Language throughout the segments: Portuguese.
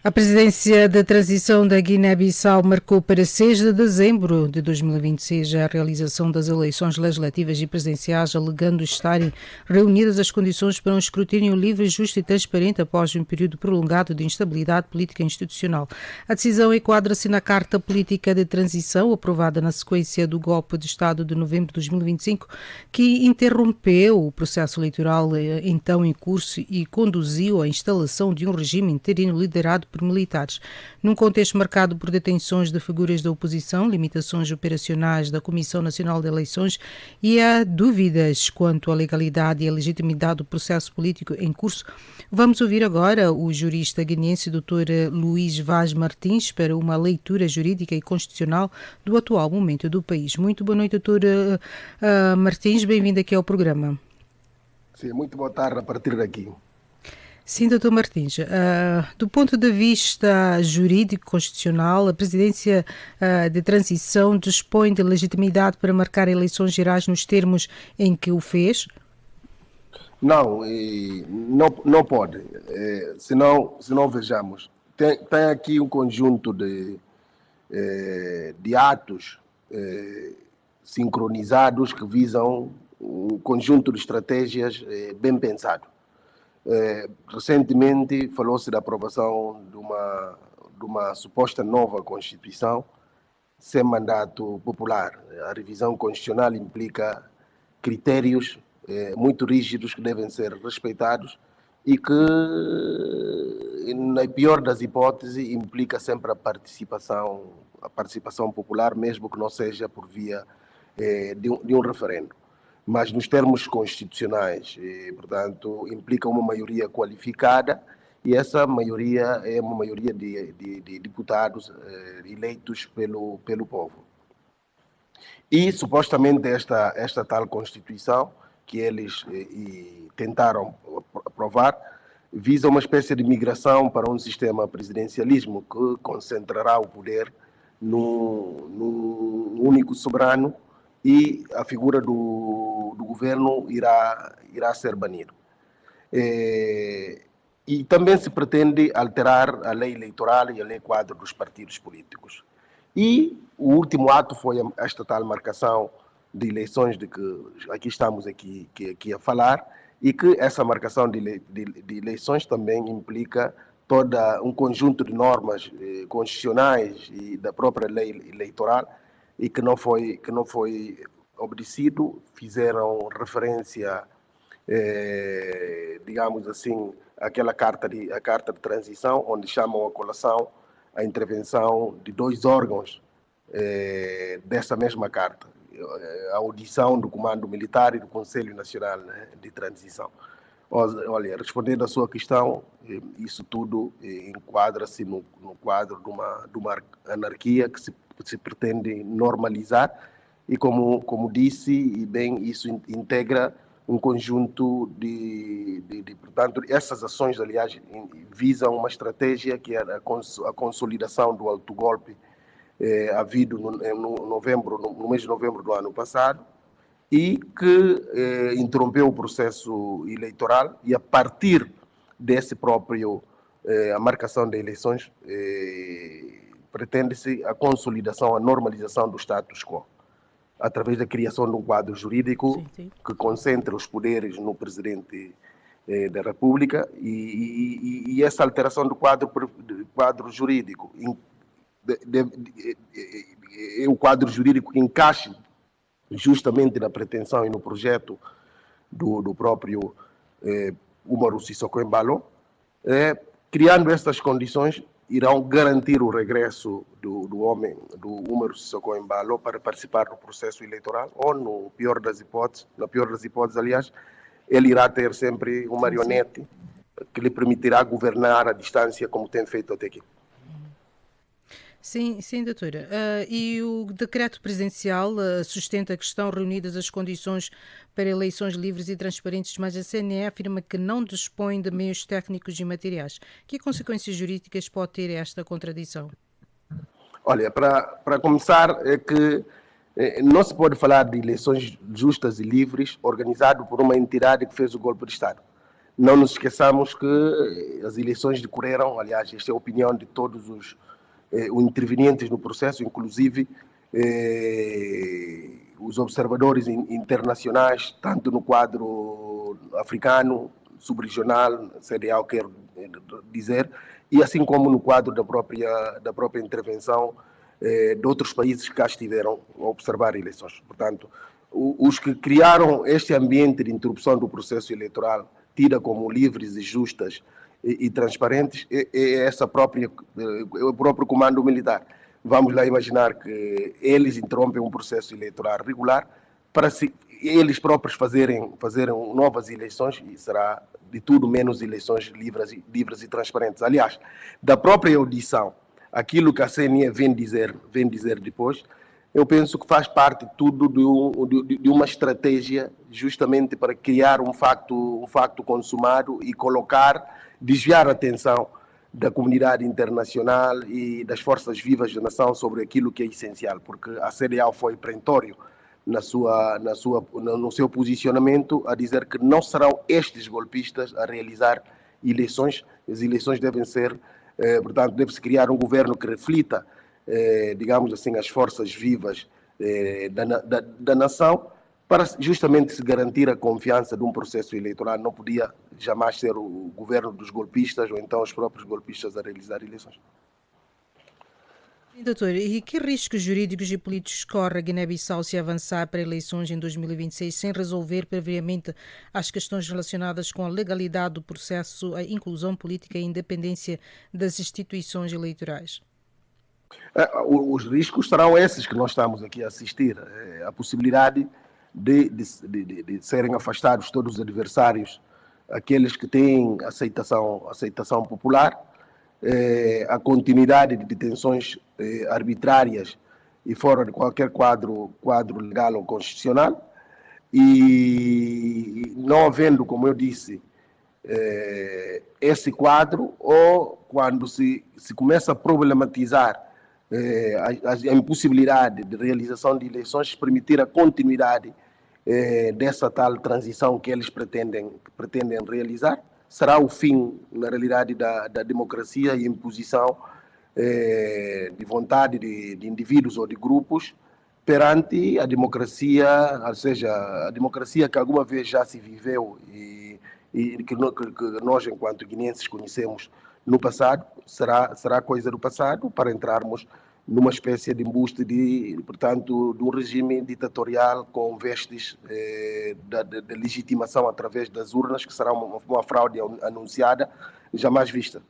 A presidência da transição da Guiné-Bissau marcou para 6 de dezembro de 2026 a realização das eleições legislativas e presidenciais, alegando estarem reunidas as condições para um escrutínio livre, justo e transparente após um período prolongado de instabilidade política e institucional. A decisão enquadra-se na Carta Política de Transição, aprovada na sequência do golpe de Estado de novembro de 2025, que interrompeu o processo eleitoral então em curso e conduziu à instalação de um regime interino liderado por militares. Num contexto marcado por detenções de figuras da oposição, limitações operacionais da Comissão Nacional de Eleições e há dúvidas quanto à legalidade e à legitimidade do processo político em curso, vamos ouvir agora o jurista guineense Dr. Luís Vaz Martins para uma leitura jurídica e constitucional do atual momento do país. Muito boa noite, Dr. Martins, bem-vindo aqui ao programa. Sim, muito boa tarde a partir daqui. Sim, Dr. Martins, do ponto de vista jurídico-constitucional, a presidência de transição dispõe de legitimidade para marcar eleições gerais nos termos em que o fez? Não, não pode. Se não vejamos, tem aqui um conjunto de atos sincronizados que visam um conjunto de estratégias bem pensado. Recentemente falou-se da aprovação de uma suposta nova Constituição sem mandato popular. A revisão constitucional implica critérios muito rígidos que devem ser respeitados e que, na pior das hipóteses, implica sempre a participação popular, mesmo que não seja por via de um referendo. Mas nos termos constitucionais, portanto, implica uma maioria qualificada e essa maioria é uma maioria de deputados eleitos pelo povo. E, supostamente, esta tal Constituição, que eles tentaram aprovar, visa uma espécie de migração para um sistema presidencialismo que concentrará o poder num único soberano e a figura do governo irá ser banido. E também se pretende alterar a lei eleitoral e a lei quadro dos partidos políticos. E o último ato foi esta tal marcação de eleições de que aqui estamos aqui a falar, e que essa marcação de eleições também implica todo um conjunto de normas constitucionais e da própria lei eleitoral e que não foi obedecido. Fizeram referência, digamos assim, àquela carta de transição, onde chamam a colação a intervenção de dois órgãos dessa mesma carta, a audição do Comando Militar e do Conselho Nacional, né, de Transição. Olha, respondendo à sua questão, isso tudo enquadra-se no quadro de uma anarquia que se pretende normalizar e, como disse, e bem, isso integra um conjunto portanto, essas ações, aliás, visam uma estratégia que é a consolidação do autogolpe havido no mês de novembro do ano passado e que interrompeu o processo eleitoral e, a partir desse próprio, a marcação de eleições, pretende-se a consolidação, a normalização do status quo, através da criação de um quadro jurídico que concentra os poderes no Presidente da República e essa alteração do quadro jurídico é um quadro jurídico que encaixe justamente na pretensão e no projeto do próprio Umaru Sissoko Embalo, criando estas condições, irão garantir o regresso do Umaru Sissoko Embalo para participar do processo eleitoral, ou, na pior das hipóteses, aliás, ele irá ter sempre um marionete que lhe permitirá governar à distância, como tem feito até aqui. Sim, doutora. E o decreto presidencial sustenta que estão reunidas as condições para eleições livres e transparentes, mas a CNE afirma que não dispõe de meios técnicos e materiais. Que consequências jurídicas pode ter esta contradição? Olha, para começar, é que não se pode falar de eleições justas e livres organizado por uma entidade que fez o golpe de Estado. não nos esqueçamos que as eleições decorreram, aliás, esta é a opinião de todos os intervenientes no processo, inclusive os observadores internacionais, tanto no quadro africano, subregional, CDAO, quero dizer, e assim como no quadro da própria intervenção de outros países que cá estiveram a observar eleições. Portanto, os que criaram este ambiente de interrupção do processo eleitoral, tida como livres e justas e transparentes, é o próprio comando militar. Vamos lá imaginar que eles interrompem um processo eleitoral regular para eles próprios fazerem novas eleições, e será de tudo menos eleições livres e transparentes. Aliás, da própria audição, aquilo que a CNE vem dizer depois, eu penso que faz parte tudo de uma estratégia justamente para criar um facto consumado e desviar a atenção da comunidade internacional e das forças vivas da nação sobre aquilo que é essencial, porque a CDAO foi perentório no seu posicionamento a dizer que não serão estes golpistas a realizar eleições. As eleições devem ser, portanto, deve-se criar um governo que reflita, digamos assim, as forças vivas da nação, para justamente se garantir a confiança de um processo eleitoral. Não podia jamais ser o governo dos golpistas ou então os próprios golpistas a realizar eleições. Sim, doutor, e que riscos jurídicos e políticos corre a Guiné-Bissau se avançar para eleições em 2026 sem resolver previamente as questões relacionadas com a legalidade do processo, a inclusão política e a independência das instituições eleitorais? Os riscos serão esses que nós estamos aqui a assistir. A possibilidade de serem afastados todos os adversários, aqueles que têm aceitação popular, a continuidade de detenções arbitrárias e fora de qualquer quadro legal ou constitucional, e não havendo, como eu disse, esse quadro, ou quando se começa a problematizar a impossibilidade de realização de eleições, permitir a continuidade dessa tal transição que eles pretendem realizar, será o fim, na realidade, da democracia e imposição de vontade de indivíduos ou de grupos perante a democracia, ou seja, a democracia que alguma vez já se viveu e que nós, enquanto guineenses, conhecemos no passado, será coisa do passado, para entrarmos numa espécie de embuste portanto, de um regime ditatorial com vestes de legitimação através das urnas, que será uma fraude anunciada jamais vista.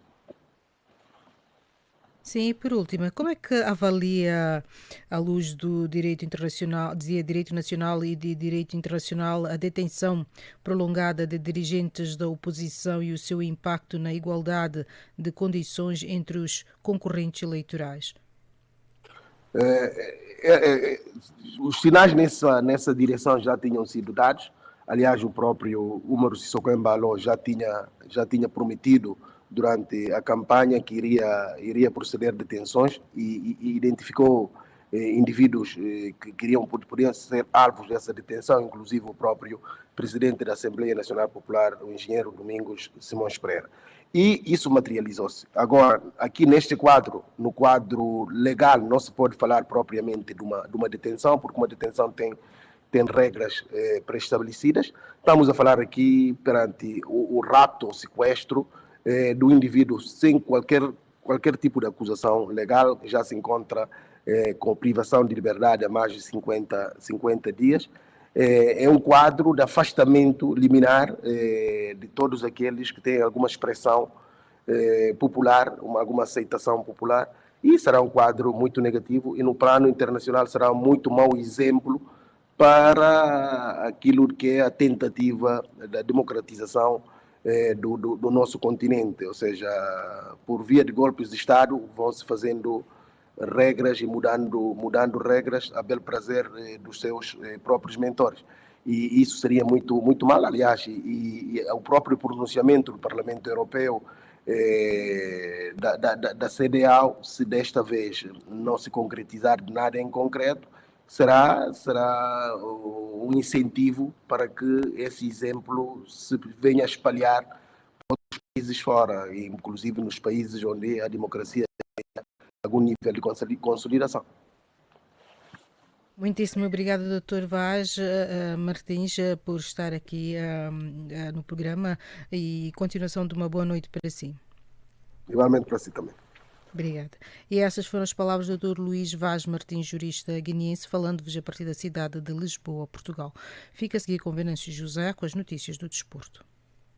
Sim, e por último, como é que avalia, à luz do direito internacional, dizia direito nacional e de direito internacional, a detenção prolongada de dirigentes da oposição e o seu impacto na igualdade de condições entre os concorrentes eleitorais? Os sinais nessa direção já tinham sido dados. Aliás, o próprio Umaru Sissoko Embalo já tinha prometido durante a campanha que iria proceder detenções e identificou indivíduos que podiam ser alvos dessa detenção, inclusive o próprio presidente da Assembleia Nacional Popular, o engenheiro Domingos Simões Pereira. E isso materializou-se. Agora, aqui no quadro legal, não se pode falar propriamente de uma detenção, porque uma detenção tem regras pré-estabelecidas. Estamos a falar aqui perante o rapto ou sequestro do indivíduo sem qualquer tipo de acusação legal, que já se encontra com privação de liberdade há mais de 50 dias. É um quadro de afastamento liminar de todos aqueles que têm alguma expressão popular, alguma aceitação popular, e será um quadro muito negativo, e no plano internacional será um muito mau exemplo para aquilo que é a tentativa da democratização do nosso continente, ou seja, por via de golpes de Estado vão-se fazendo regras e mudando regras a bel prazer dos seus próprios mentores. E isso seria muito mal, aliás, e o próprio pronunciamento do Parlamento Europeu da CDAO, se desta vez não se concretizar de nada em concreto, será um incentivo para que esse exemplo se venha a espalhar para outros países fora, inclusive nos países onde a democracia tem algum nível de consolidação. Muitíssimo obrigada, Dr. Vaz Martins, por estar aqui no programa e continuação de uma boa noite para si. Igualmente para si também. Obrigada. E essas foram as palavras do Dr. Luís Vaz Martins, jurista guineense, falando-vos a partir da cidade de Lisboa, Portugal. Fica a seguir com Venâncio José com as notícias do desporto.